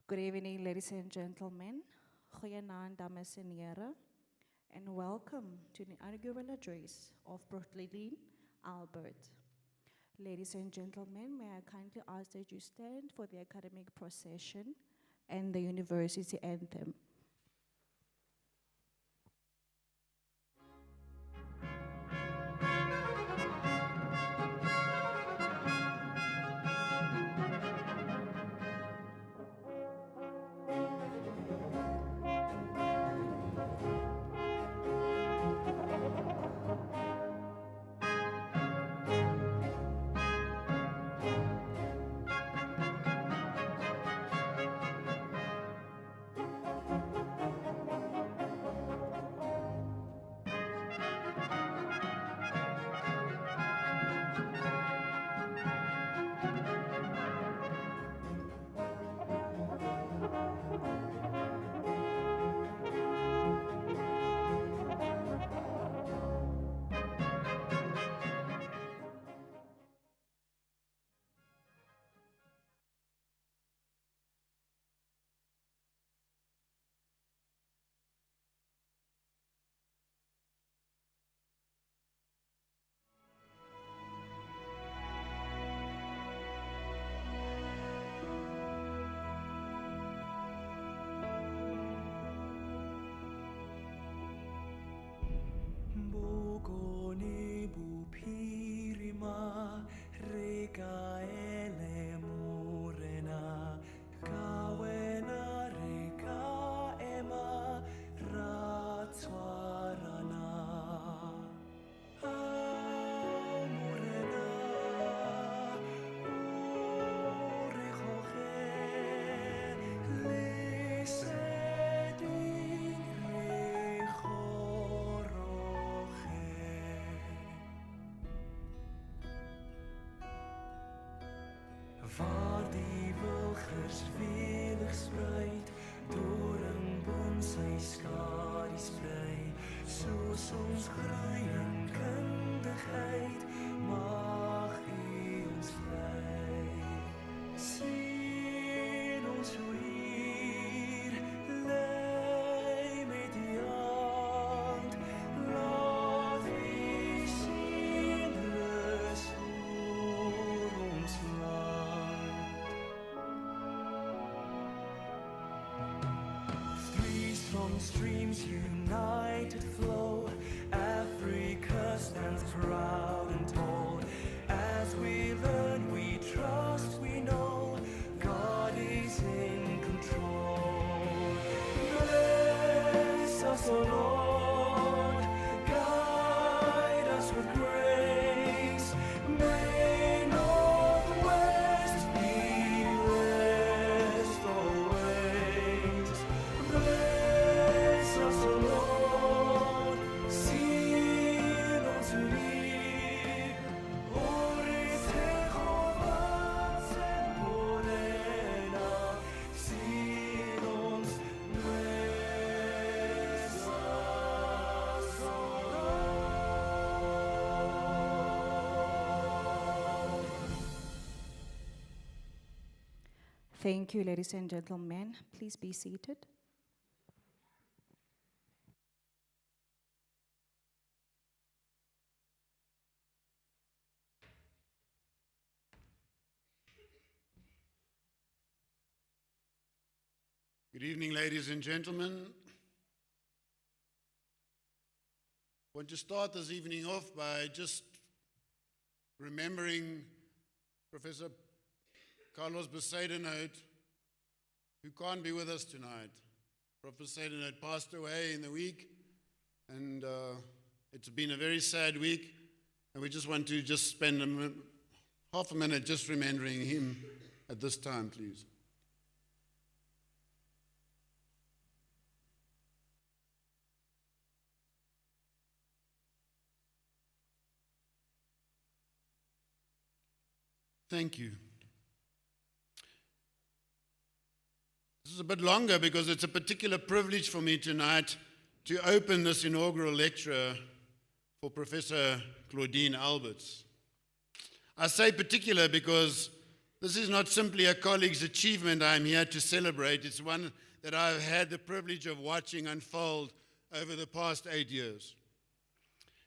Good evening, ladies and gentlemen. Goeienaand, dames en heren. And welcome to the inaugural address of Prof. Claudine Albert. Ladies and gentlemen, may I kindly ask that you stand for the academic procession and the university anthem. Waar die wilgers welig spruit, doringboom sy skadu sprei, soos ons groei in kundigheid, mag U ons lei. Sien ons hoe hier lei met die hand, laat U sien rus oor ons land. Three strong streams united flow, Africa stands proud and tall. As we learn, we trust, we know, God is in control. Bless us, O Lord, guide us with grace. May Northwest be blessed always. Bless us, O Lord, sien ons hier. Oris Jehovah sen morena, sien ons, bless us, O Lord. Thank you, ladies and gentlemen. Please be seated. Good evening, ladies and gentlemen. I want to start this evening off by just remembering Professor Carlos Besaidenout, who can't be with us tonight. Professor Besaidenout passed away in the week, and it's been a very sad week, and we just want to just spend half a minute just remembering him at this time, please. Thank you. This is a bit longer because it's a particular privilege for me tonight to open this inaugural lecture for Professor Claudine Albert. I say particular because This is not simply a colleague's achievement I'm here to celebrate. It's one that I've had the privilege of watching unfold over the past 8 years.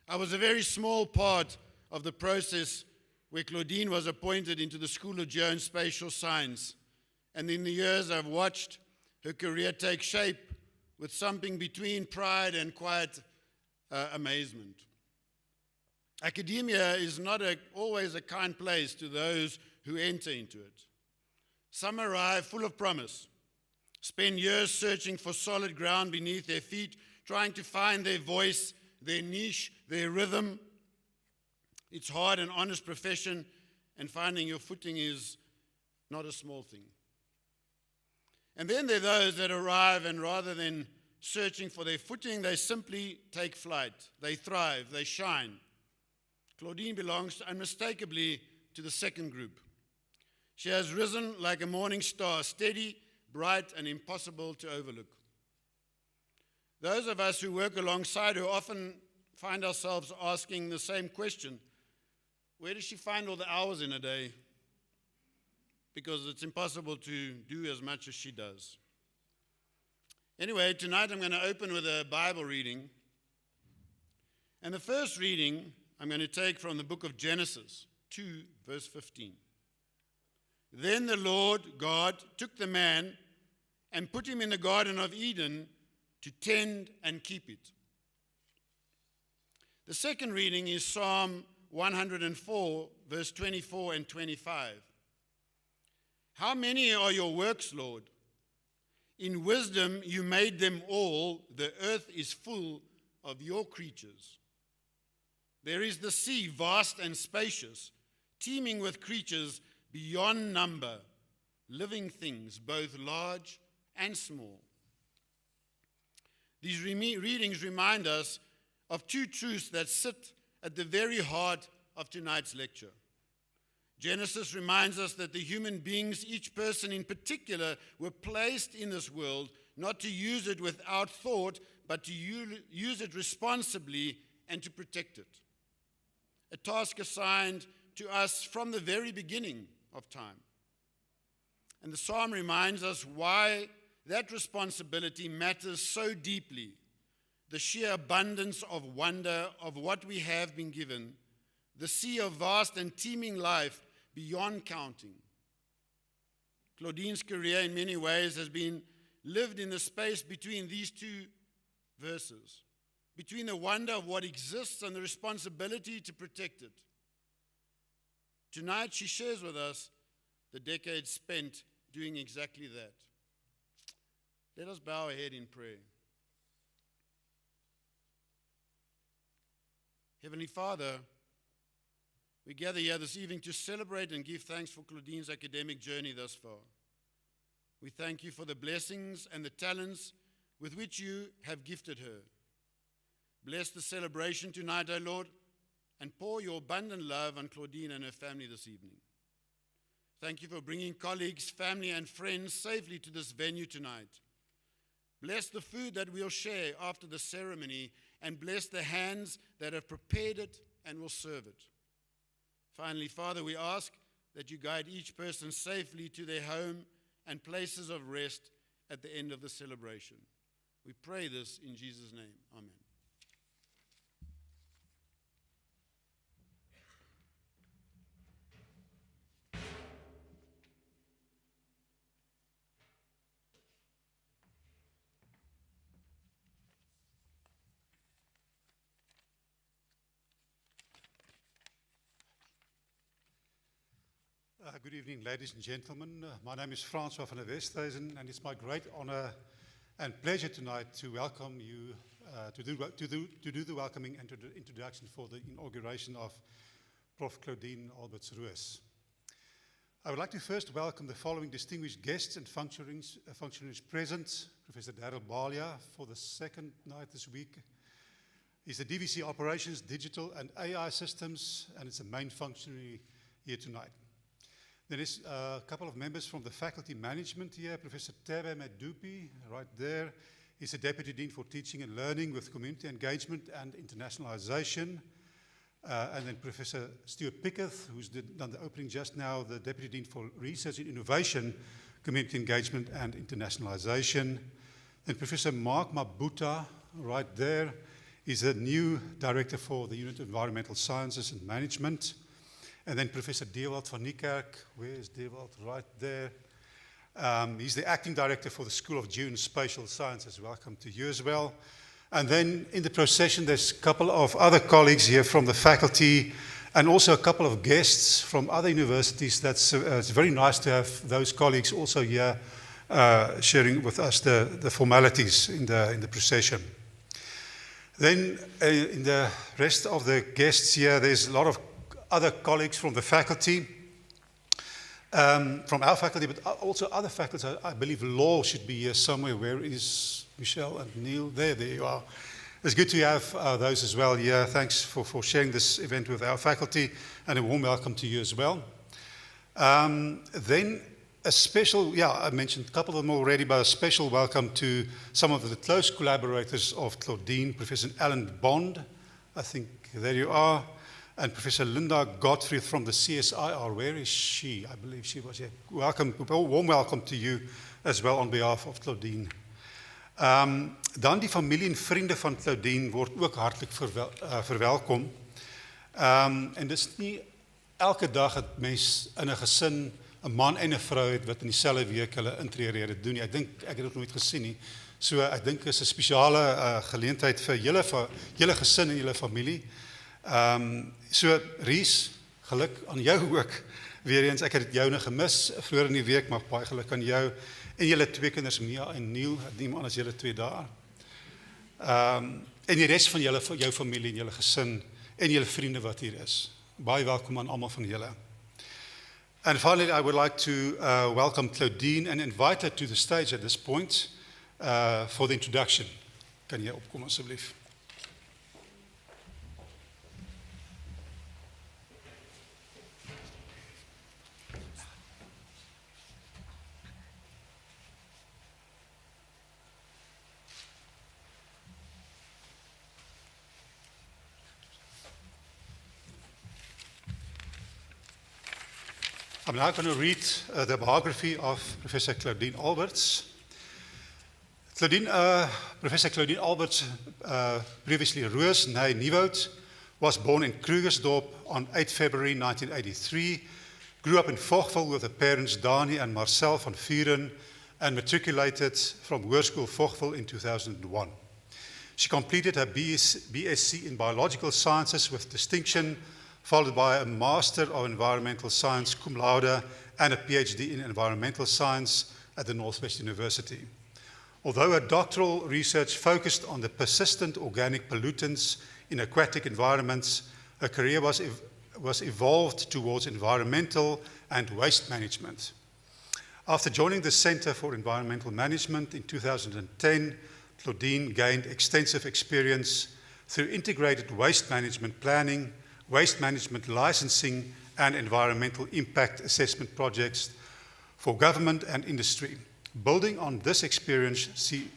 I was a very small part of the process where Claudine was appointed into the School of Geospatial Science, and in the years I've watched her career take shape with something between pride and quiet amazement. Academia is not always a kind place to those who enter into it. Some arrive full of promise, spend years searching for solid ground beneath their feet, trying to find their voice, their niche, their rhythm. It's hard and honest profession, and finding your footing is not a small thing. And then there are those that arrive, and rather than searching for their footing, they simply take flight. They thrive, they shine. Claudine belongs unmistakably to the second group. She has risen like a morning star, steady, bright, and impossible to overlook. Those of us who work alongside her often find ourselves asking the same question: where does she find all the hours in a day? Because it's impossible to do as much as she does. Anyway, tonight I'm going to open with a Bible reading. And the first reading I'm going to take from the book of Genesis 2, verse 15. Then the Lord God took the man and put him in the Garden of Eden to tend and keep it. The second reading is Psalm 104, verse 24 and 25. How many are your works, Lord? In wisdom you made them all. The earth is full of your creatures. There is the sea, vast and spacious, teeming with creatures beyond number, living things, both large and small. These readings remind us of two truths that sit at the very heart of tonight's lecture. Genesis reminds us that the human beings, each person in particular, were placed in this world not to use it without thought, but to use it responsibly and to protect it. A task assigned to us from the very beginning of time. And the psalm reminds us why that responsibility matters so deeply. The sheer abundance of wonder of what we have been given, the sea of vast and teeming life beyond counting. Claudine's career in many ways has been lived in the space between these two verses, between the wonder of what exists and the responsibility to protect it. Tonight she shares with us the decades spent doing exactly that. Let us bow our head in prayer. Heavenly Father, we gather here this evening to celebrate and give thanks for Claudine's academic journey thus far. We thank you for the blessings and the talents with which you have gifted her. Bless the celebration tonight, O Lord, and pour your abundant love on Claudine and her family this evening. Thank you for bringing colleagues, family, and friends safely to this venue tonight. Bless the food that we'll share after the ceremony, and bless the hands that have prepared it and will serve it. Finally, Father, we ask that you guide each person safely to their home and places of rest at the end of the celebration. We pray this in Jesus' name. Amen. Good evening, ladies and gentlemen. My name is Francois van der Westhuizen, and it's my great honor and pleasure tonight to welcome you, to do the welcoming and introduction for the inauguration of Prof. Claudine Alberts Roos. I would like to first welcome the following distinguished guests and functionaries present. Professor Daryl Balia for the second night this week. He's the DVC Operations, Digital and AI Systems, and it's a main functionary here tonight. There is a couple of members from the faculty management here. Professor Tebe Medupi, right there. He's the Deputy Dean for Teaching and Learning with Community Engagement and Internationalization. And then Professor Stuart Picketh, who's done the opening just now, the Deputy Dean for Research and Innovation, Community Engagement and Internationalization. Then Professor Mark Mabuta, right there, is the new Director for the Unit of Environmental Sciences and Management. And then Professor Dewald van Niekerk, where is Dewald? Right there. He's the Acting Director for the School of Geospatial Sciences. Welcome to you as well. And then in the procession, there's a couple of other colleagues here from the faculty and also a couple of guests from other universities. It's very nice to have those colleagues also here sharing with us the formalities in the procession. Then in the rest of the guests here, there's a lot of other colleagues from the faculty, from our faculty, but also other faculties. I believe law should be here somewhere. Where is Michelle and Neil? There you are. It's good to have those as well here. Thanks for sharing this event with our faculty, and a warm welcome to you as well. Then a special, I mentioned a couple of them already, but a special welcome to some of the close collaborators of Claudine, Professor Alan Bond, I think there you are, and Professor Linda Godfrey from the CSIR. Where is she? I believe she was here. Welcome, warm welcome to you as well on behalf of Claudine. Dan die familie en vriende van Claudine word ook hartelijk verwelkom. En dis nie elke dag dat mens in 'n gesin 'n man en 'n vrou het wat in dieselfde week hulle intree doen nie. Ek het dit nooit gesien nie. So ek dink is 'n spesiale geleentheid vir julle gesin en julle familie. So Roos, geluk aan jou ook. Weer eens, ek het jou nou gemis vroeër in die week, maar baie geluk aan jou en julle twee kinders, Mia en Neil, neem aan as julle twee daar. En die res van jou familie en julle gesin en julle vriende wat hier is. Baie welkom aan almal van julle. And finally, I would like to welcome Claudine and invite her to the stage at this point for the introduction. Kan jy opkom asseblief? I'm now going to read the biography of Professor Claudine Alberts. Professor Claudine Alberts, previously Roos, née Nieuwoud, was born in Krugersdorp on 8 February 1983, grew up in Vochvel with her parents Dani and Marcel van Vuren, and matriculated from Hoërskool Vochvel in 2001. She completed her BSc in Biological Sciences with distinction, followed by a Master of Environmental Science cum laude and a PhD in Environmental Science at the Northwest University. Although her doctoral research focused on the persistent organic pollutants in aquatic environments, her career was evolved towards environmental and waste management. After joining the Center for Environmental Management in 2010, Claudine gained extensive experience through integrated waste management planning, waste management licensing, and environmental impact assessment projects for government and industry. Building on this experience, she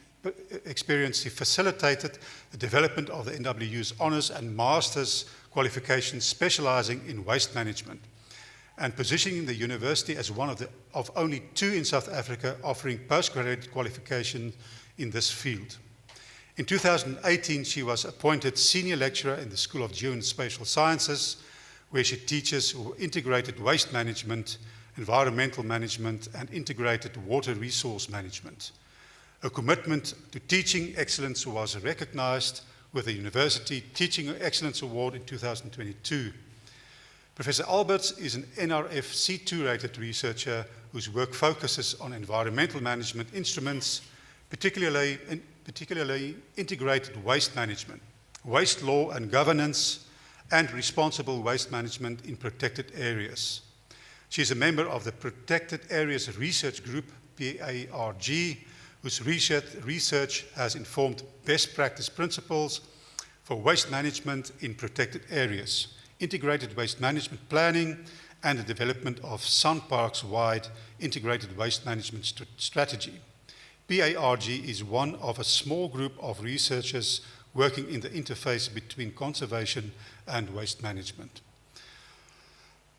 facilitated the development of the NWU's Honours and Masters qualifications specializing in waste management, and positioning the university as one of only two in South Africa offering postgraduate qualification in this field. In 2018, she was appointed Senior Lecturer in the School of Geospatial Sciences, where she teaches integrated waste management, environmental management, and integrated water resource management. Her commitment to teaching excellence was recognized with the University Teaching Excellence Award in 2022. Professor Alberts is an NRF C2-rated researcher whose work focuses on environmental management instruments, particularly integrated waste management, waste law and governance, and responsible waste management in protected areas. She is a member of the Protected Areas Research Group, PARG, whose research has informed best practice principles for waste management in protected areas, integrated waste management planning, and the development of SunParks-wide integrated waste management strategy. PARG is one of a small group of researchers working in the interface between conservation and waste management.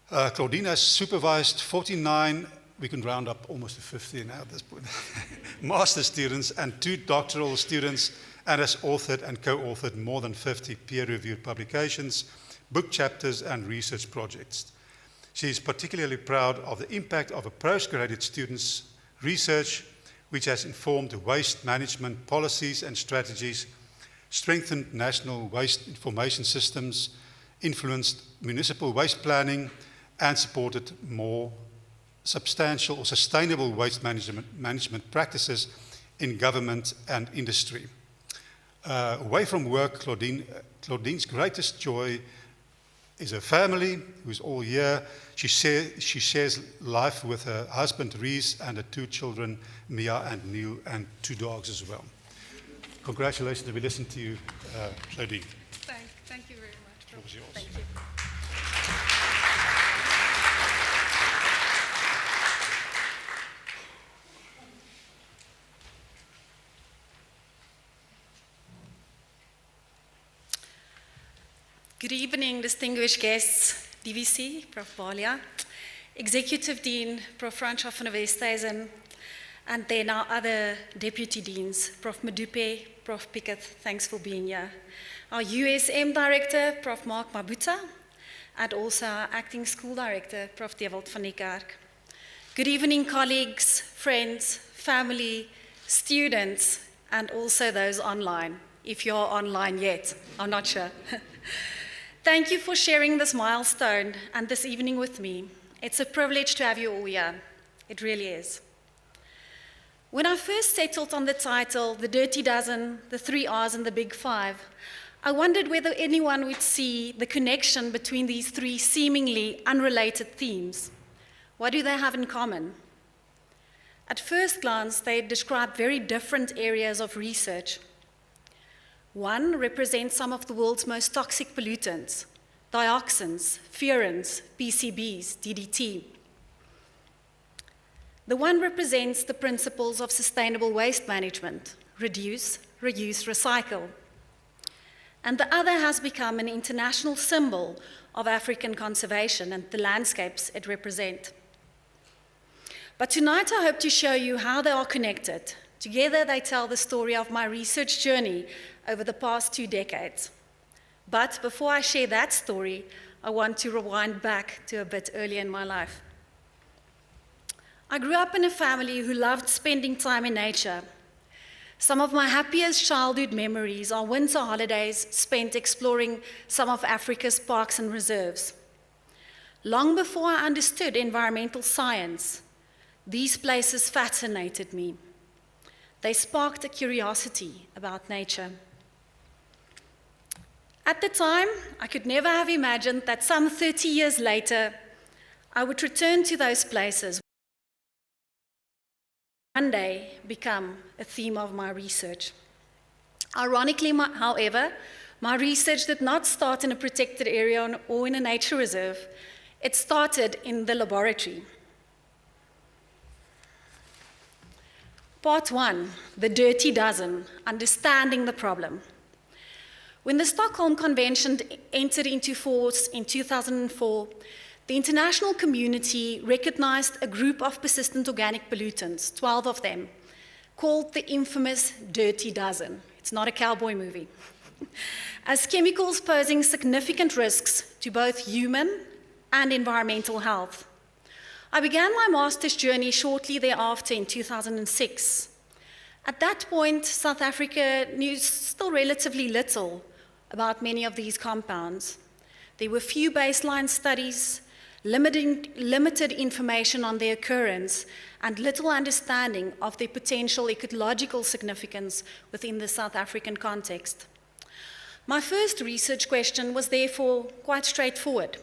Claudine has supervised 49, we can round up almost to 50 now at this point, master students and 2 doctoral students, and has authored and co-authored more than 50 peer-reviewed publications, book chapters, and research projects. She is particularly proud of the impact of a postgraduate student's research, which has informed waste management policies and strategies, strengthened national waste information systems, influenced municipal waste planning, and supported more substantial or sustainable waste management practices in government and industry. Away from work, Claudine's greatest joy is her family, who's all here. She shares life with her husband, Roos, and her 2 children, Mia and Neil, and 2 dogs as well. Congratulations, we listen to you, Claudine. Thank you very much. It was yours. Thank you. Good evening, distinguished guests, DVC, Prof. Balia, Executive Dean, Prof. Francois van der Westhuizen, and then our other Deputy Deans, Prof. Madupe, Prof. Pickett, thanks for being here. Our USM Director, Prof. Mark Mabuta, and also our Acting School Director, Prof. Dewald van Niekerk. Good evening, colleagues, friends, family, students, and also those online, if you're online yet, I'm not sure. Thank you for sharing this milestone and this evening with me. It's a privilege to have you all here. It really is. When I first settled on the title, The Dirty Dozen, the 3 R's and the Big 5, I wondered whether anyone would see the connection between these 3 seemingly unrelated themes. What do they have in common? At first glance, they describe very different areas of research. One represents some of the world's most toxic pollutants, dioxins, furans, PCBs, DDT. The one represents the principles of sustainable waste management, reduce, reuse, recycle. And the other has become an international symbol of African conservation and the landscapes it represents. But tonight I hope to show you how they are connected. Together they tell the story of my research journey over the past 2 decades. But before I share that story, I want to rewind back to a bit earlier in my life. I grew up in a family who loved spending time in nature. Some of my happiest childhood memories are winter holidays spent exploring some of Africa's parks and reserves. Long before I understood environmental science, these places fascinated me. They sparked a curiosity about nature. At the time, I could never have imagined that some 30 years later, I would return to those places, one day become a theme of my research. Ironically, however, my research did not start in a protected area or in a nature reserve. It started in the laboratory. Part 1, The Dirty Dozen, Understanding the Problem. When the Stockholm Convention entered into force in 2004, the international community recognized a group of persistent organic pollutants, 12 of them, called the infamous Dirty Dozen. It's not a cowboy movie. As chemicals posing significant risks to both human and environmental health. I began my master's journey shortly thereafter in 2006. At that point, South Africa knew still relatively little about many of these compounds. There were few baseline studies, limited information on their occurrence, and little understanding of their potential ecological significance within the South African context. My first research question was therefore quite straightforward.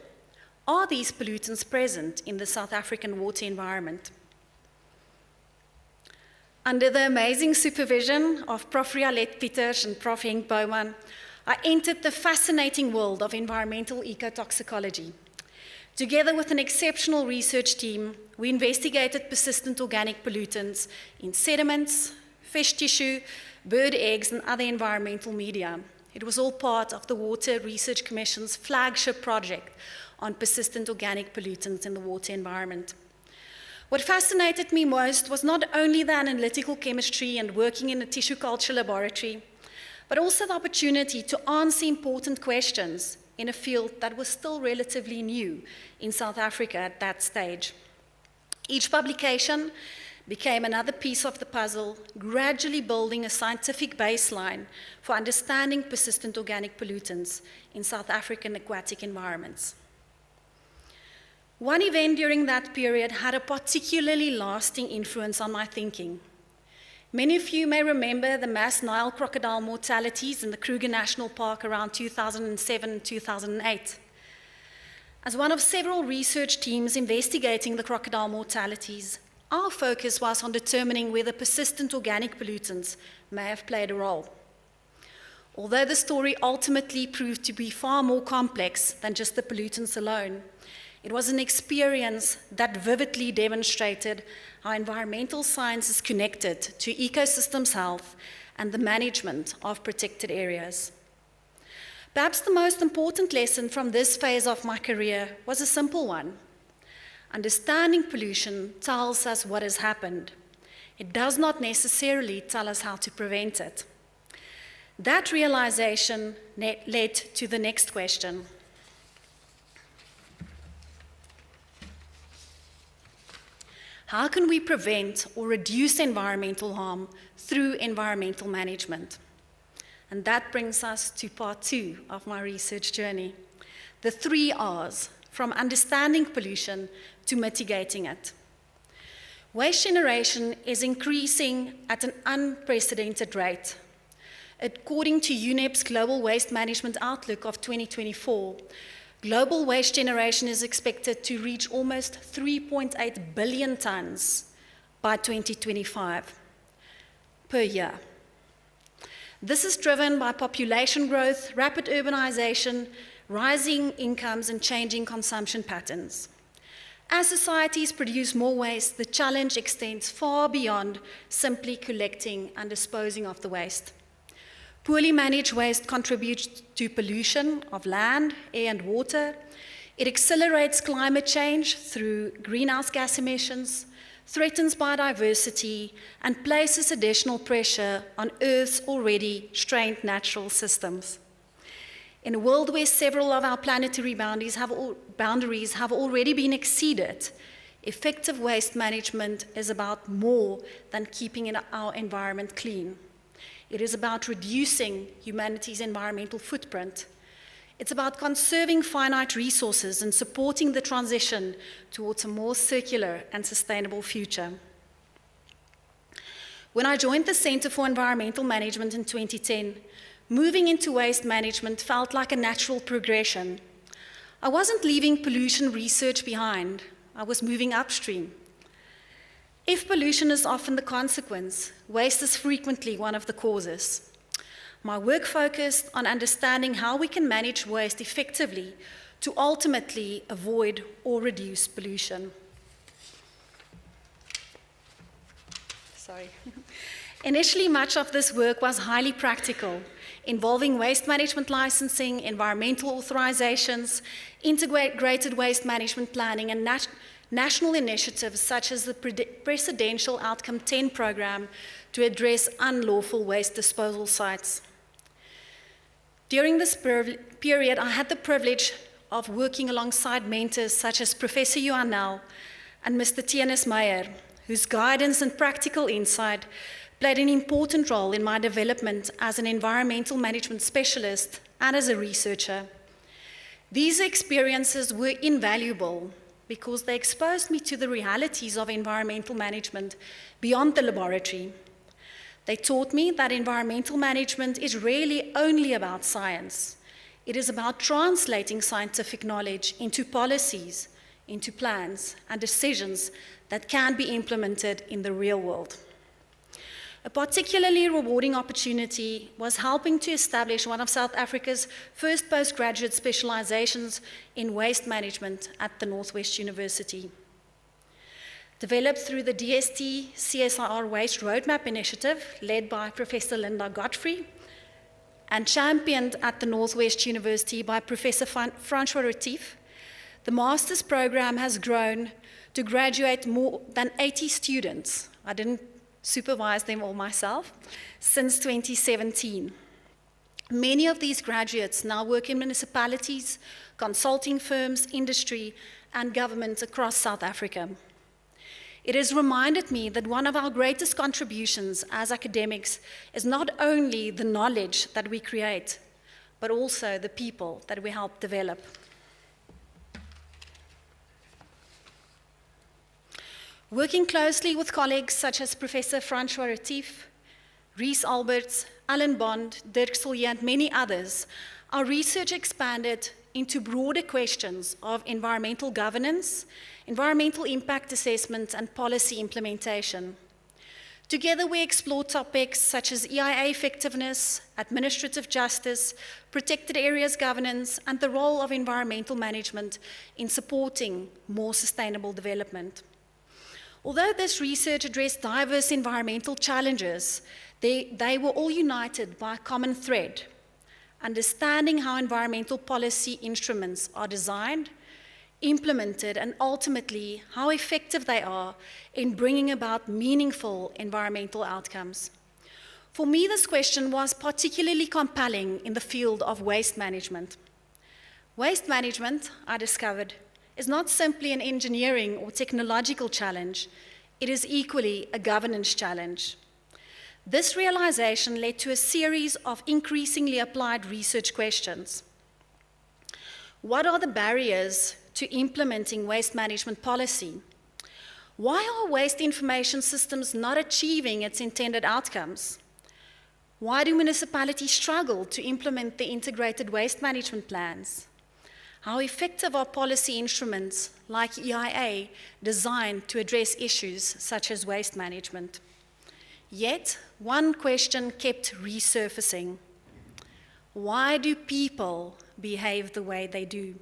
Are these pollutants present in the South African water environment? Under the amazing supervision of Prof. Rialet Pieters and Prof. Henk Bouwman, I entered the fascinating world of environmental ecotoxicology. Together with an exceptional research team, we investigated persistent organic pollutants in sediments, fish tissue, bird eggs, and other environmental media, It was all part of the Water Research Commission's flagship project on persistent organic pollutants in the water environment. What fascinated me most was not only the analytical chemistry and working in a tissue culture laboratory, but also the opportunity to answer important questions in a field that was still relatively new in South Africa at that stage. Each publication became another piece of the puzzle, gradually building a scientific baseline for understanding persistent organic pollutants in South African aquatic environments. One event during that period had a particularly lasting influence on my thinking. Many of you may remember the mass Nile crocodile mortalities in the Kruger National Park around 2007 and 2008. As one of several research teams investigating the crocodile mortalities, our focus was on determining whether persistent organic pollutants may have played a role. Although the story ultimately proved to be far more complex than just the pollutants alone, it was an experience that vividly demonstrated how environmental science is connected to ecosystems' health and the management of protected areas. Perhaps the most important lesson from this phase of my career was a simple one. Understanding pollution tells us what has happened. It does not necessarily tell us how to prevent it. That realization led to the next question. How can we prevent or reduce environmental harm through environmental management? And that brings us to part 2 of my research journey. The 3 R's, from understanding pollution to mitigating it. Waste generation is increasing at an unprecedented rate. According to UNEP's Global Waste Management Outlook of 2024, global waste generation is expected to reach almost 3.8 billion tons by 2025 per year. This is driven by population growth, rapid urbanization, rising incomes, and changing consumption patterns. As societies produce more waste, the challenge extends far beyond simply collecting and disposing of the waste. Poorly managed waste contributes to pollution of land, air, and water. It accelerates climate change through greenhouse gas emissions, threatens biodiversity, and places additional pressure on Earth's already strained natural systems. In a world where several of our planetary boundaries have already been exceeded, effective waste management is about more than keeping our environment clean. It is about reducing humanity's environmental footprint. It's about conserving finite resources and supporting the transition towards a more circular and sustainable future. When I joined the Center for Environmental Management in 2010, moving into waste management felt like a natural progression. I wasn't leaving pollution research behind. I was moving upstream. If pollution is often the consequence, waste is frequently one of the causes. My work focused on understanding how we can manage waste effectively to ultimately avoid or reduce pollution. Sorry. Initially, much of this work was highly practical, involving waste management licensing, environmental authorizations, integrated waste management planning, and national initiatives such as the Presidential Outcome 10 program to address unlawful waste disposal sites. During this period, I had the privilege of working alongside mentors such as Professor Johanel and Mr. Tienus Meyer, whose guidance and practical insight played an important role in my development as an environmental management specialist and as a researcher. These experiences were invaluable because they exposed me to the realities of environmental management beyond the laboratory. They taught me that environmental management is really only about science. It is about translating scientific knowledge into policies, into plans, and decisions that can be implemented in the real world. A particularly rewarding opportunity was helping to establish one of South Africa's first postgraduate specializations in waste management at the Northwest University. Developed through the DST CSIR Waste Roadmap Initiative, led by Professor Linda Godfrey, and championed at the Northwest University by Professor Francois Retief, the master's program has grown to graduate more than 80 students. I didn't supervise them all myself, since 2017. Many of these graduates now work in municipalities, consulting firms, industry, and government across South Africa. It has reminded me that one of our greatest contributions as academics is not only the knowledge that we create, but also the people that we help develop. Working closely with colleagues such as Professor Francois Retief, Rees Alberts, Alan Bond, Dirk Silje, and many others, our research expanded into broader questions of environmental governance, environmental impact assessment, and policy implementation. Together, we explore topics such as EIA effectiveness, administrative justice, protected areas governance, and the role of environmental management in supporting more sustainable development. Although this research addressed diverse environmental challenges, they were all united by a common thread: understanding how environmental policy instruments are designed, implemented, and ultimately how effective they are in bringing about meaningful environmental outcomes. For me, this question was particularly compelling in the field of waste management. Waste management, I discovered, is not simply an engineering or technological challenge, it is equally a governance challenge. This realization led to a series of increasingly applied research questions. What are the barriers to implementing waste management policy? Why are waste information systems not achieving its intended outcomes? Why do municipalities struggle to implement the integrated waste management plans? How effective are policy instruments like EIA designed to address issues such as waste management? Yet, one question kept resurfacing. Why do people behave the way they do?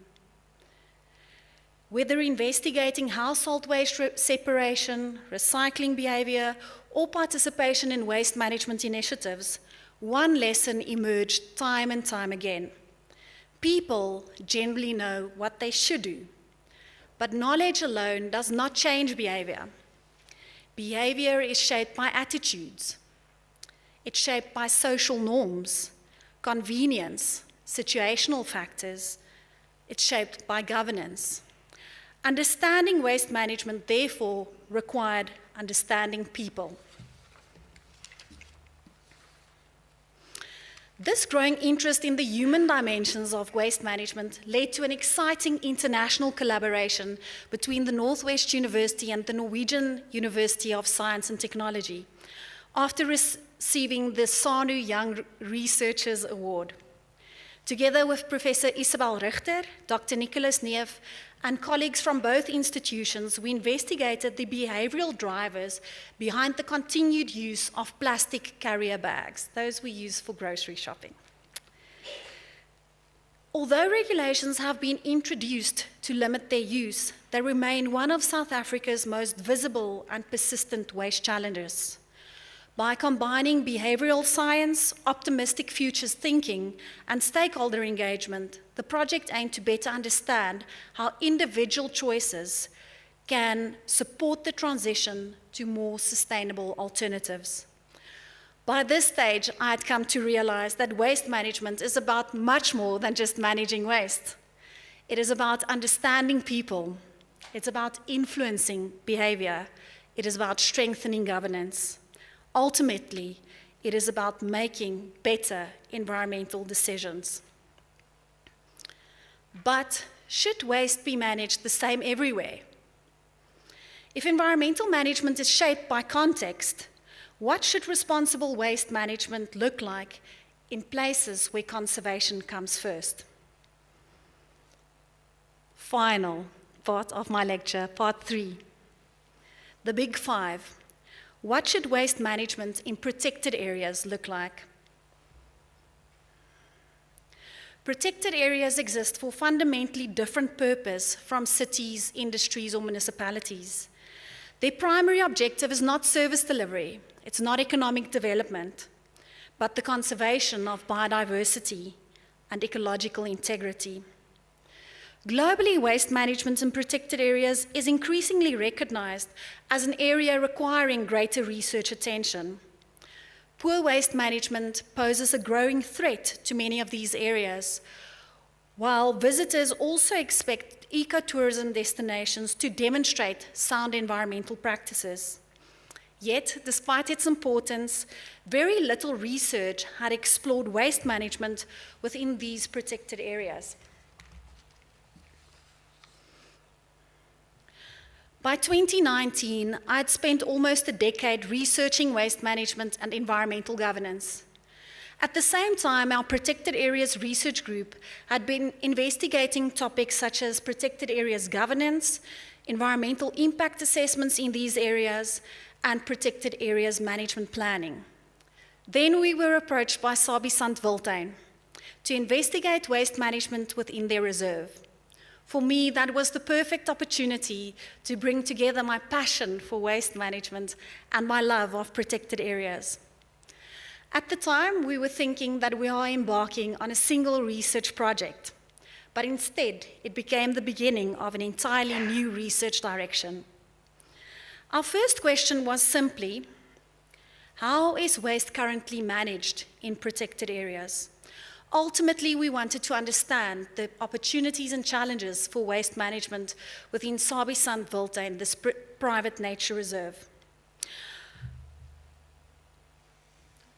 Whether investigating household waste separation, recycling behavior, or participation in waste management initiatives, one lesson emerged time and time again. People generally know what they should do, but knowledge alone does not change behavior. Behavior is shaped by attitudes. It's shaped by social norms, convenience, situational factors. It's shaped by governance. Understanding waste management, therefore, required understanding people. This growing interest in the human dimensions of waste management led to an exciting international collaboration between the Northwest University and the Norwegian University of Science and Technology, after receiving the SANU Young Researchers Award. Together with Professor Isabel Richter, Dr. Nicholas Neef, and colleagues from both institutions, we investigated the behavioral drivers behind the continued use of plastic carrier bags, those we use for grocery shopping. Although regulations have been introduced to limit their use, they remain one of South Africa's most visible and persistent waste challenges. By combining behavioral science, optimistic futures thinking, and stakeholder engagement, the project aimed to better understand how individual choices can support the transition to more sustainable alternatives. By this stage, I had come to realize that waste management is about much more than just managing waste. It is about understanding people. It's about influencing behavior. It is about strengthening governance. Ultimately, it is about making better environmental decisions. But should waste be managed the same everywhere? If environmental management is shaped by context, what should responsible waste management look like in places where conservation comes first? Final part of my lecture, part 3. The Big Five. What should waste management in protected areas look like? Protected areas exist for fundamentally different purpose from cities, industries, or municipalities. Their primary objective is not service delivery, it's not economic development, but the conservation of biodiversity and ecological integrity. Globally, waste management in protected areas is increasingly recognized as an area requiring greater research attention. Poor waste management poses a growing threat to many of these areas, while visitors also expect ecotourism destinations to demonstrate sound environmental practices. Yet, despite its importance, very little research had explored waste management within these protected areas. By 2019, I had spent almost a decade researching waste management and environmental governance. At the same time, our Protected Areas Research Group had been investigating topics such as protected areas governance, environmental impact assessments in these areas, and protected areas management planning. Then we were approached by Sabi-Sandwiltuin to investigate waste management within their reserve. For me, that was the perfect opportunity to bring together my passion for waste management and my love of protected areas. At the time, we were thinking that we are embarking on a single research project, but instead, it became the beginning of an entirely new research direction. Our first question was simply, how is waste currently managed in protected areas? Ultimately, we wanted to understand the opportunities and challenges for waste management within Sabi-Sandwiltuin, this private nature reserve.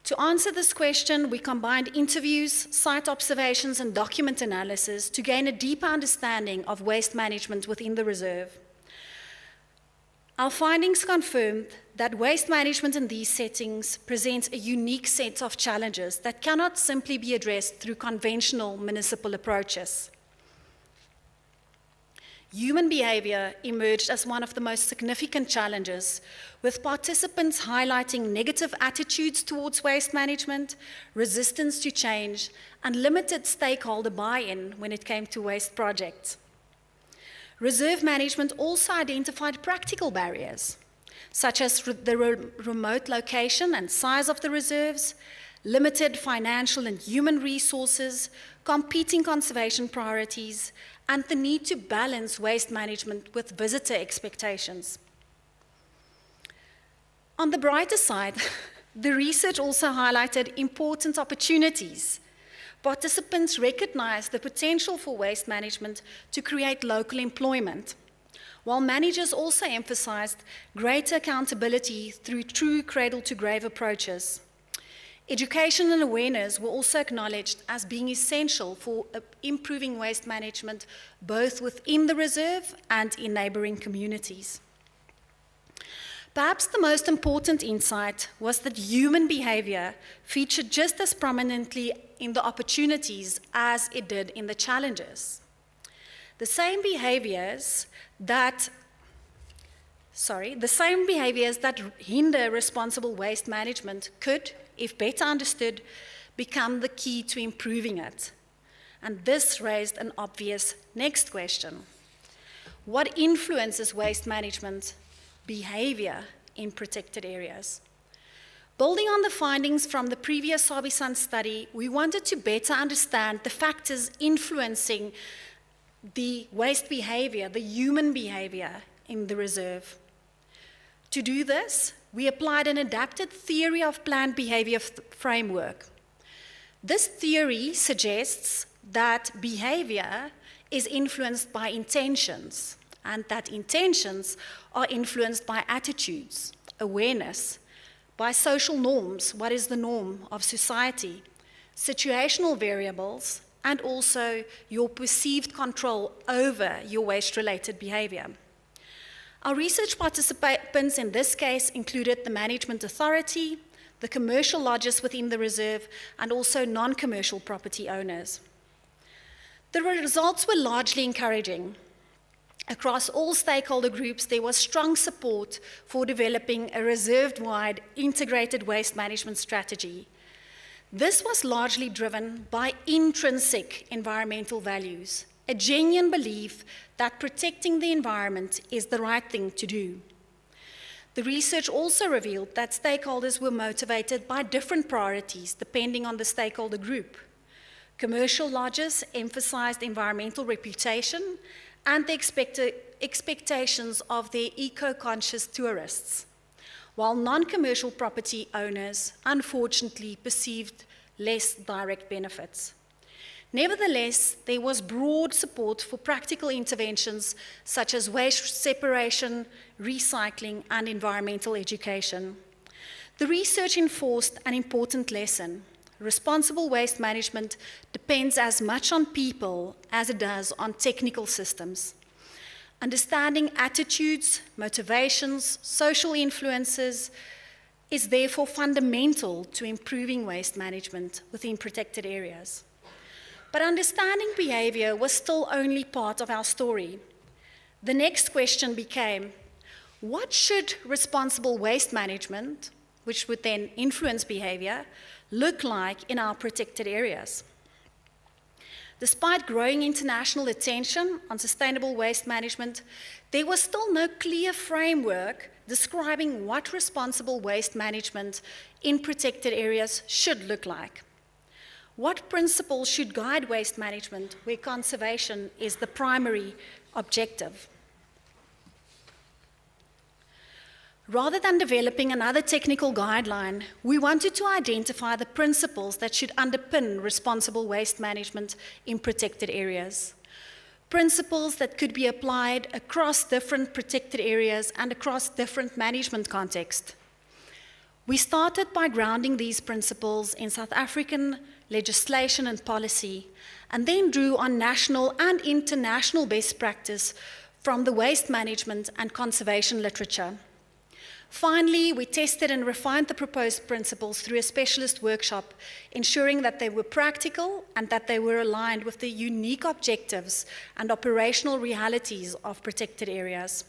To answer this question, we combined interviews, site observations, and document analysis to gain a deeper understanding of waste management within the reserve. Our findings confirmed that waste management in these settings presents a unique set of challenges that cannot simply be addressed through conventional municipal approaches. Human behavior emerged as one of the most significant challenges, with participants highlighting negative attitudes towards waste management, resistance to change, and limited stakeholder buy-in when it came to waste projects. Reserve management also identified practical barriers, such as the remote location and size of the reserves, limited financial and human resources, competing conservation priorities, and the need to balance waste management with visitor expectations. On the brighter side, the research also highlighted important opportunities. Participants recognized the potential for waste management to create local employment, while managers also emphasized greater accountability through true cradle-to-grave approaches. Education and awareness were also acknowledged as being essential for improving waste management both within the reserve and in neighboring communities. Perhaps the most important insight was that human behavior featured just as prominently in the opportunities as it did in the challenges. The same behaviors that hinder responsible waste management could, if better understood, become the key to improving it. And this raised an obvious next question. What influences waste management behavior in protected areas? Building on the findings from the previous Sabi-San study, we wanted to better understand the factors influencing the waste behavior, the human behavior in the reserve. To do this, we applied an adapted theory of planned behavior framework. This theory suggests that behavior is influenced by intentions, and that intentions are influenced by attitudes, awareness, by social norms, what is the norm of society, situational variables, and also your perceived control over your waste-related behavior. Our research participants in this case included the management authority, the commercial lodges within the reserve, and also non-commercial property owners. The results were largely encouraging. Across all stakeholder groups, there was strong support for developing a reserve-wide integrated waste management strategy. This was largely driven by intrinsic environmental values, a genuine belief that protecting the environment is the right thing to do. The research also revealed that stakeholders were motivated by different priorities depending on the stakeholder group. Commercial lodges emphasized environmental reputation and the expectations of their eco-conscious tourists, while non-commercial property owners unfortunately perceived less direct benefits. Nevertheless, there was broad support for practical interventions such as waste separation, recycling, and environmental education. The research enforced an important lesson. Responsible waste management depends as much on people as it does on technical systems. Understanding attitudes, motivations, social influences is therefore fundamental to improving waste management within protected areas. But understanding behavior was still only part of our story. The next question became, what should responsible waste management, which would then influence behavior, look like in our protected areas? Despite growing international attention on sustainable waste management, there was still no clear framework describing what responsible waste management in protected areas should look like. What principles should guide waste management where conservation is the primary objective? Rather than developing another technical guideline, we wanted to identify the principles that should underpin responsible waste management in protected areas. Principles that could be applied across different protected areas and across different management contexts. We started by grounding these principles in South African legislation and policy, and then drew on national and international best practice from the waste management and conservation literature. Finally, we tested and refined the proposed principles through a specialist workshop, ensuring that they were practical and that they were aligned with the unique objectives and operational realities of protected areas.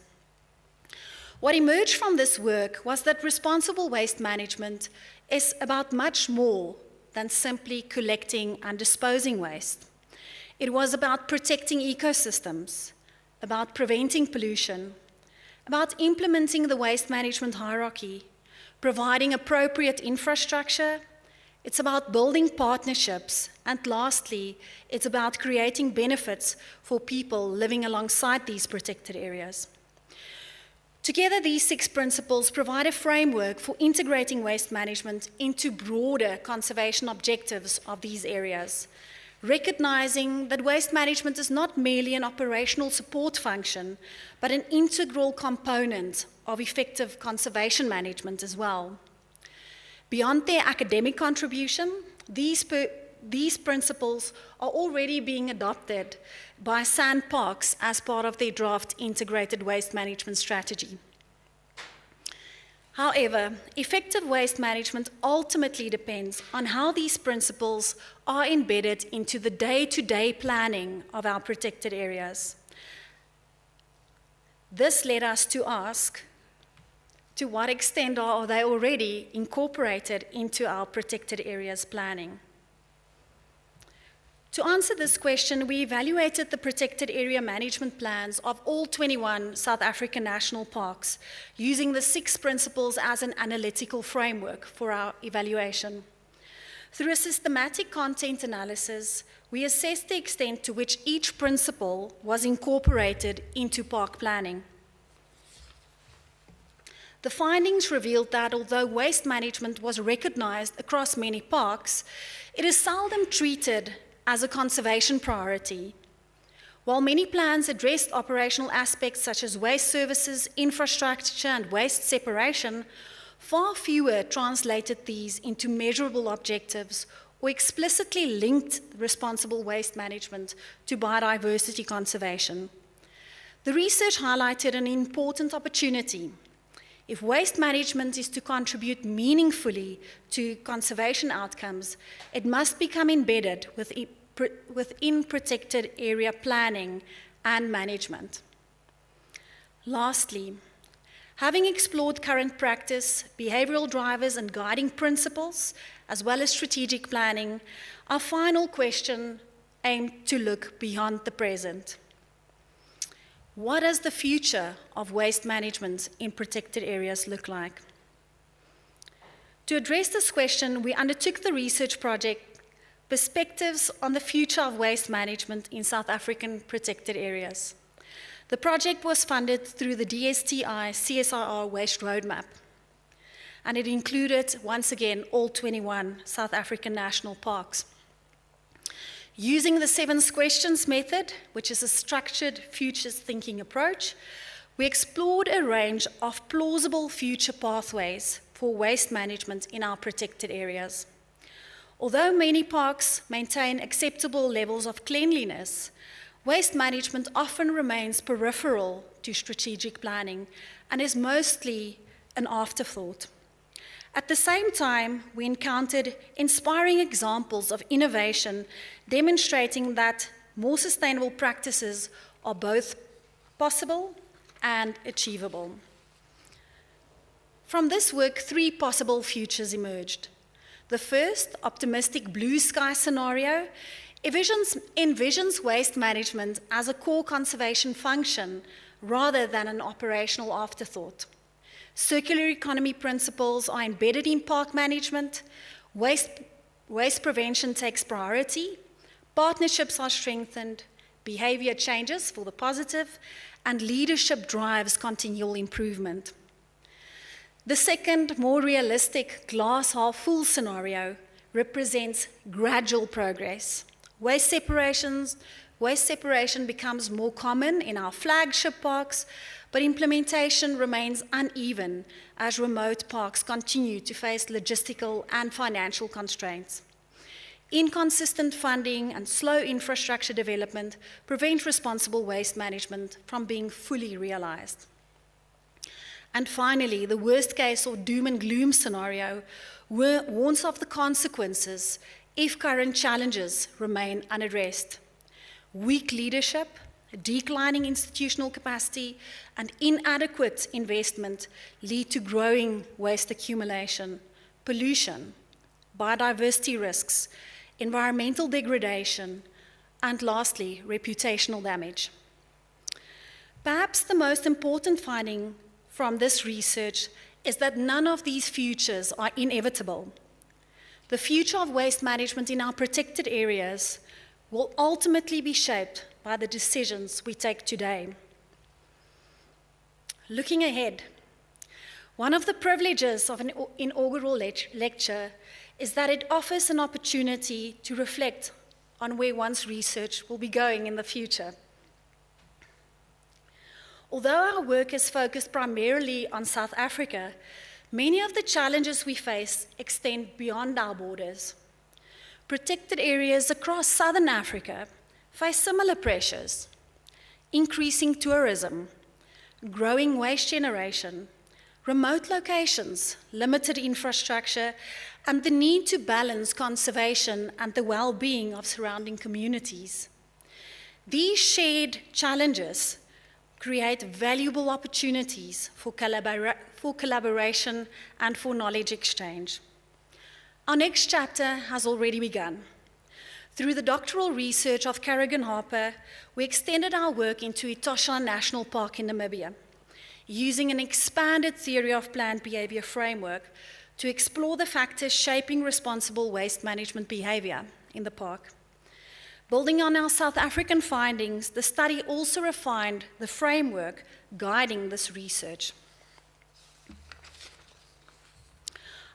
What emerged from this work was that responsible waste management is about much more than simply collecting and disposing waste. It was about protecting ecosystems, about preventing pollution, about implementing the waste management hierarchy, providing appropriate infrastructure. It's about building partnerships, and lastly, it's about creating benefits for people living alongside these protected areas. Together, these 6 principles provide a framework for integrating waste management into broader conservation objectives of these areas, recognizing that waste management is not merely an operational support function, but an integral component of effective conservation management as well. Beyond their academic contribution, these principles are already being adopted by SANParks as part of their draft integrated waste management strategy. However, effective waste management ultimately depends on how these principles are embedded into the day-to-day planning of our protected areas. This led us to ask, to what extent are they already incorporated into our protected areas planning? To answer this question, we evaluated the protected area management plans of all 21 South African national parks, using the 6 principles as an analytical framework for our evaluation. Through a systematic content analysis, we assessed the extent to which each principle was incorporated into park planning. The findings revealed that although waste management was recognized across many parks, it is seldom treated as a conservation priority. While many plans addressed operational aspects such as waste services, infrastructure, and waste separation, far fewer translated these into measurable objectives or explicitly linked responsible waste management to biodiversity conservation. The research highlighted an important opportunity. If waste management is to contribute meaningfully to conservation outcomes, it must become embedded within protected area planning and management. Lastly, having explored current practice, behavioral drivers, and guiding principles, as well as strategic planning, our final question aimed to look beyond the present. What does the future of waste management in protected areas look like? To address this question, we undertook the research project Perspectives on the Future of Waste Management in South African Protected Areas. The project was funded through the DSTI CSIR Waste Roadmap, and it included, once again, all 21 South African national parks. Using the 7 questions method, which is a structured futures thinking approach, we explored a range of plausible future pathways for waste management in our protected areas. Although many parks maintain acceptable levels of cleanliness, waste management often remains peripheral to strategic planning and is mostly an afterthought. At the same time, we encountered inspiring examples of innovation demonstrating that more sustainable practices are both possible and achievable. From this work, 3 possible futures emerged. The first, optimistic blue sky scenario, envisions waste management as a core conservation function rather than an operational afterthought. Circular economy principles are embedded in park management, waste prevention takes priority, partnerships are strengthened, behavior changes for the positive, and leadership drives continual improvement. The second, more realistic glass half full scenario represents gradual progress. Waste separation becomes more common in our flagship parks, but implementation remains uneven as remote parks continue to face logistical and financial constraints. Inconsistent funding and slow infrastructure development prevent responsible waste management from being fully realized. And finally, the worst case or doom and gloom scenario warns of the consequences if current challenges remain unaddressed. Weak leadership, declining institutional capacity, and inadequate investment lead to growing waste accumulation, pollution, biodiversity risks, environmental degradation, and lastly, reputational damage. Perhaps the most important finding from this research is that none of these futures are inevitable. The future of waste management in our protected areas will ultimately be shaped by the decisions we take today. Looking ahead, one of the privileges of an inaugural lecture is that it offers an opportunity to reflect on where one's research will be going in the future. Although our work is focused primarily on South Africa, many of the challenges we face extend beyond our borders. Protected areas across Southern Africa face similar pressures: increasing tourism, growing waste generation, remote locations, limited infrastructure, and the need to balance conservation and the well-being of surrounding communities. These shared challenges create valuable opportunities for collaboration and for knowledge exchange. Our next chapter has already begun. Through the doctoral research of Kerrigan Harper, we extended our work into Etosha National Park in Namibia, using an expanded theory of planned behavior framework to explore the factors shaping responsible waste management behavior in the park. Building on our South African findings, the study also refined the framework guiding this research.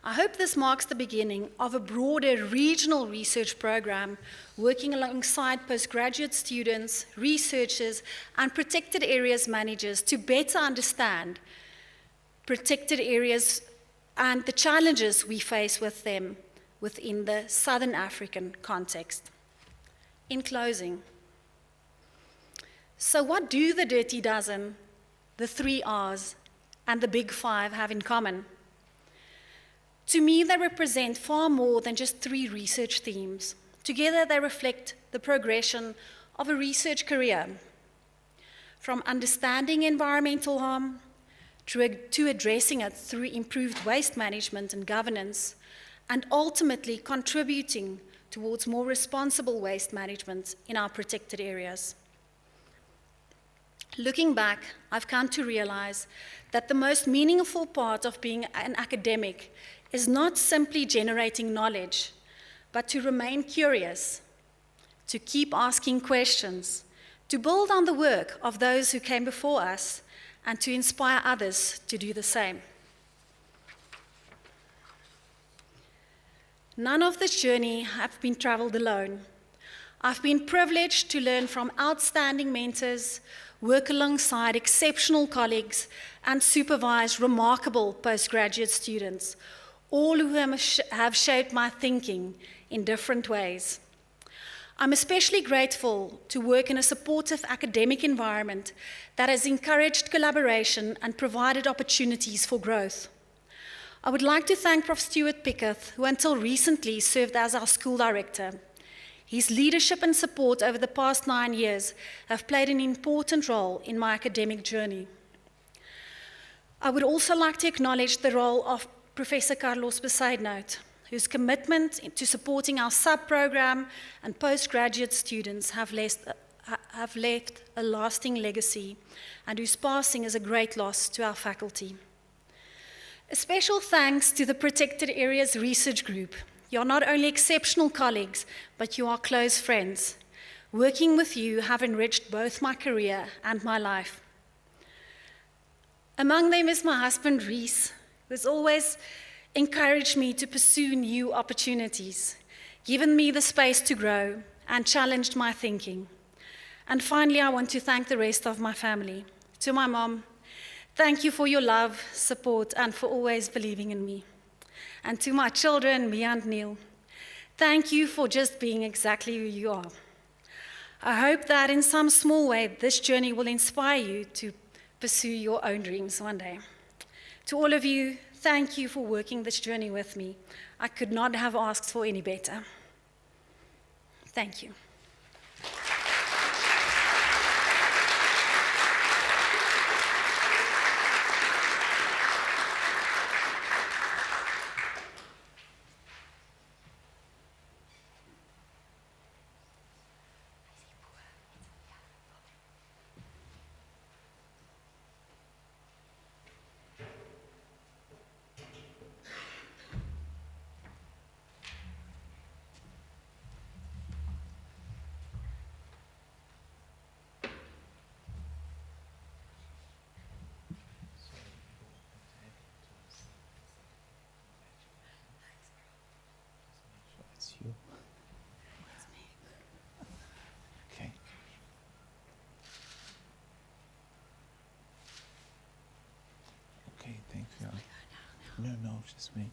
I hope this marks the beginning of a broader regional research program working alongside postgraduate students, researchers, and protected areas managers to better understand protected areas and the challenges we face with them within the Southern African context. In closing, so what do the Dirty Dozen, the 3 R's, and the Big 5 have in common? To me, they represent far more than just 3 research themes. Together, they reflect the progression of a research career, from understanding environmental harm to addressing it through improved waste management and governance, and ultimately contributing towards more responsible waste management in our protected areas. Looking back, I've come to realize that the most meaningful part of being an academic is not simply generating knowledge, but to remain curious, to keep asking questions, to build on the work of those who came before us, and to inspire others to do the same. None of this journey have been traveled alone. I've been privileged to learn from outstanding mentors, work alongside exceptional colleagues, and supervise remarkable postgraduate students, all who have shaped my thinking in different ways. I'm especially grateful to work in a supportive academic environment that has encouraged collaboration and provided opportunities for growth. I would like to thank Prof. Stuart Pickett, who until recently served as our school director. His leadership and support over the past 9 years have played an important role in my academic journey. I would also like to acknowledge the role of Professor Carlos Besaidnout, whose commitment to supporting our sub-program and postgraduate students have left a lasting legacy, and whose passing is a great loss to our faculty. A special thanks to the Protected Areas Research Group. You're not only exceptional colleagues, but you are close friends. Working with you have enriched both my career and my life. Among them is my husband, Roos, who has always encouraged me to pursue new opportunities, given me the space to grow, and challenged my thinking. And finally, I want to thank the rest of my family. To my mom, thank you for your love, support, and for always believing in me. And to my children, Mia and Neil, thank you for just being exactly who you are. I hope that in some small way, this journey will inspire you to pursue your own dreams one day. To all of you, thank you for working this journey with me. I could not have asked for any better. Thank you. It's you. Okay. Okay, thank you. No, just wait.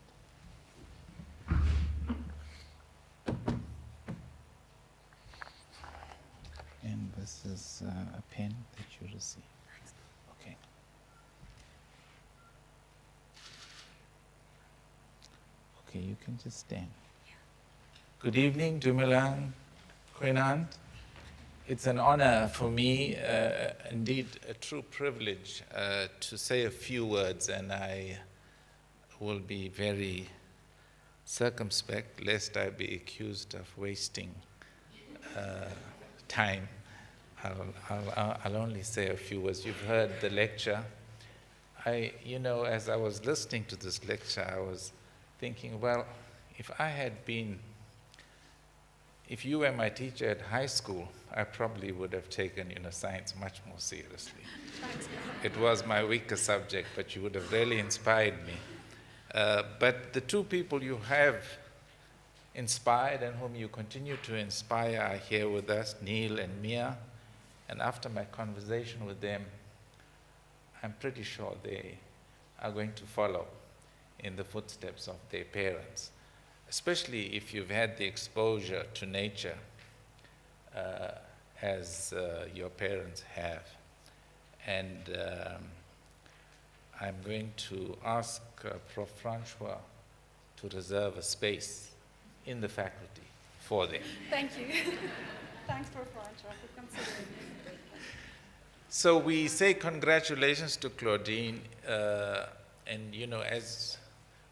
And this is a pen that you received. Okay. Okay, you can just stand. Good evening, Dumilang, Quinant. It's an honor for me, indeed a true privilege, to say a few words, and I will be very circumspect lest I be accused of wasting time. I'll only say a few words. You've heard the lecture. As I was listening to this lecture, I was thinking, well, if you were my teacher at high school, I probably would have taken science much more seriously. It was my weaker subject, but you would have really inspired me. But the two people you have inspired and whom you continue to inspire are here with us, Neil and Mia. And after my conversation with them, I'm pretty sure they are going to follow in the footsteps of their parents, especially if you've had the exposure to nature as your parents have. And I'm going to ask Prof. Francois to reserve a space in the faculty for them. Thank you. Thanks, Prof. Francois, for considering me. So we say congratulations to Claudine, and as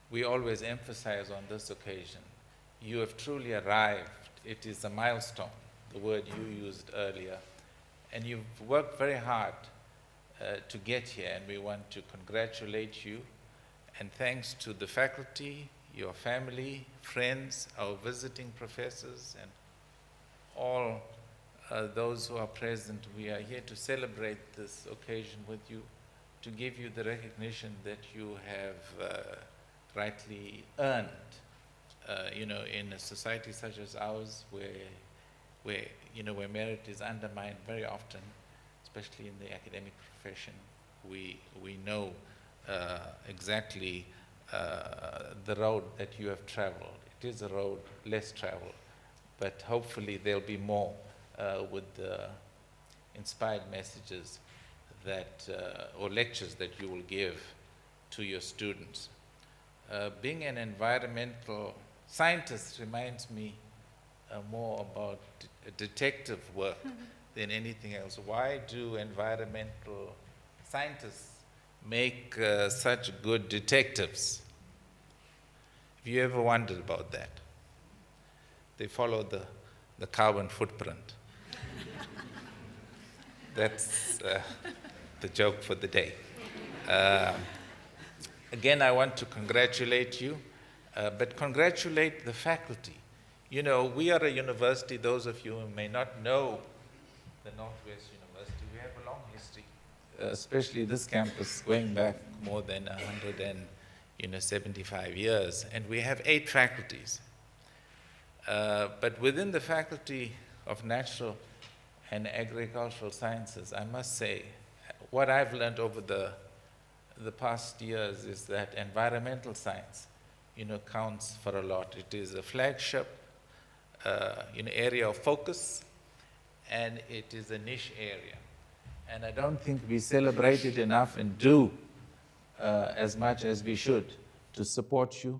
we always emphasize on this occasion, you have truly arrived. It is a milestone, the word you used earlier, and you've worked very hard to get here, and we want to congratulate you. And thanks to the faculty, your family, friends, our visiting professors, and all those who are present, we are here to celebrate this occasion with you, to give you the recognition that you have rightly earned, in a society such as ours, where merit is undermined very often, especially in the academic profession. We know exactly the road that you have traveled. It is a road less traveled, but hopefully there'll be more with the inspired messages that, or lectures that you will give to your students. Being an environmental scientist reminds me more about detective work than anything else. Why do environmental scientists make such good detectives? Have you ever wondered about that? They follow the carbon footprint. That's the joke for the day. Again, I want to congratulate you, but congratulate the faculty. You know, we are a university, those of you who may not know the Northwest University, we have a long history, especially this campus going back more than 175 years, and we have 8 faculties. But within the Faculty of Natural and Agricultural Sciences, I must say, what I've learned over the past years is that environmental science, counts for a lot. It is a flagship, area of focus, and it is a niche area. And I don't think we celebrate it enough and do as much as we should to support you.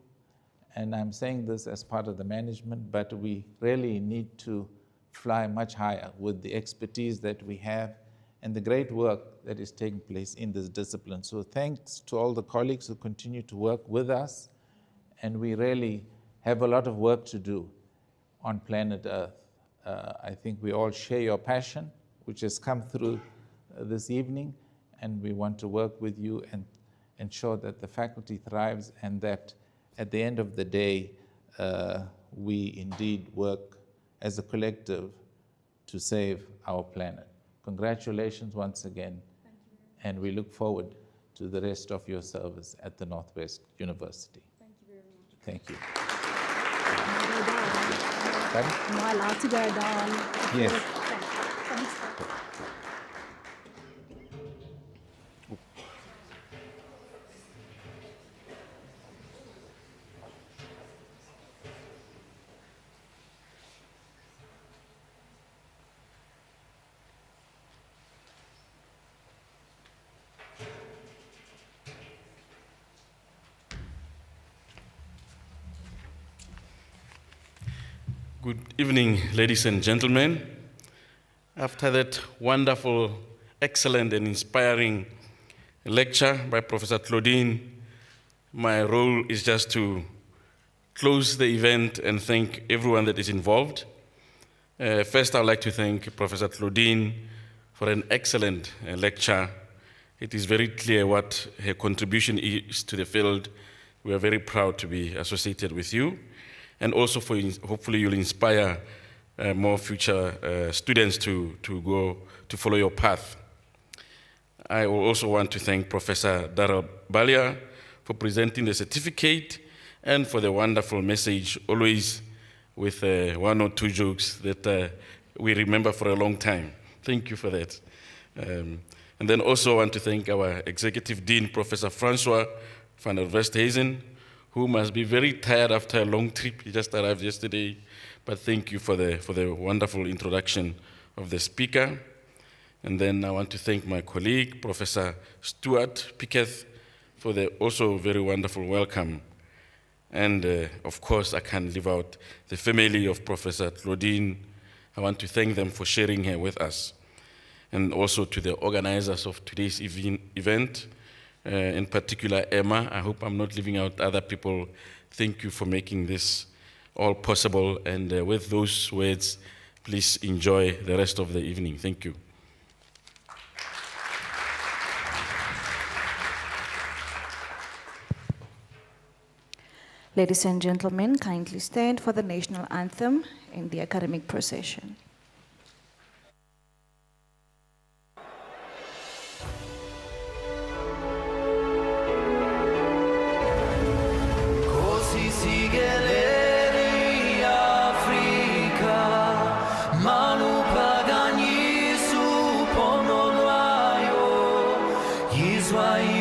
And I'm saying this as part of the management, but we really need to fly much higher with the expertise that we have and the great work that is taking place in this discipline. So thanks to all the colleagues who continue to work with us, and we really have a lot of work to do on planet Earth. I think we all share your passion, which has come through this evening, and we want to work with you and ensure that the faculty thrives, and that at the end of the day, we indeed work as a collective to save our planet. Congratulations once again, and we look forward to the rest of your service at the Northwest University. Thank you very much. Thank you. Am I allowed to go down? Yes. Thanks. Good evening, ladies and gentlemen. After that wonderful, excellent, and inspiring lecture by Professor Claudine, my role is just to close the event and thank everyone that is involved. First, I would like to thank Professor Claudine for an excellent lecture. It is very clear what her contribution is to the field. We are very proud to be associated with you, and also for hopefully you'll inspire more future students to follow your path. I also want to thank Professor Darrell Balia for presenting the certificate and for the wonderful message, always with 1 or 2 jokes that we remember for a long time. Thank you for that. And then also want to thank our Executive Dean, Professor Francois van der Westhuizen, who must be very tired after a long trip. He just arrived yesterday, but thank you for the wonderful introduction of the speaker. And then I want to thank my colleague, Professor Stuart Pickett, for the also very wonderful welcome. And of course, I can't leave out the family of Professor Claudine. I want to thank them for sharing her with us. And also to the organizers of today's event, in particular Emma. I hope I'm not leaving out other people. Thank you for making this all possible. And with those words, please enjoy the rest of the evening. Thank you. Ladies and gentlemen, kindly stand for the national anthem in the academic procession. Così si geleri Africa, manu pagani su pono loaio, Israel.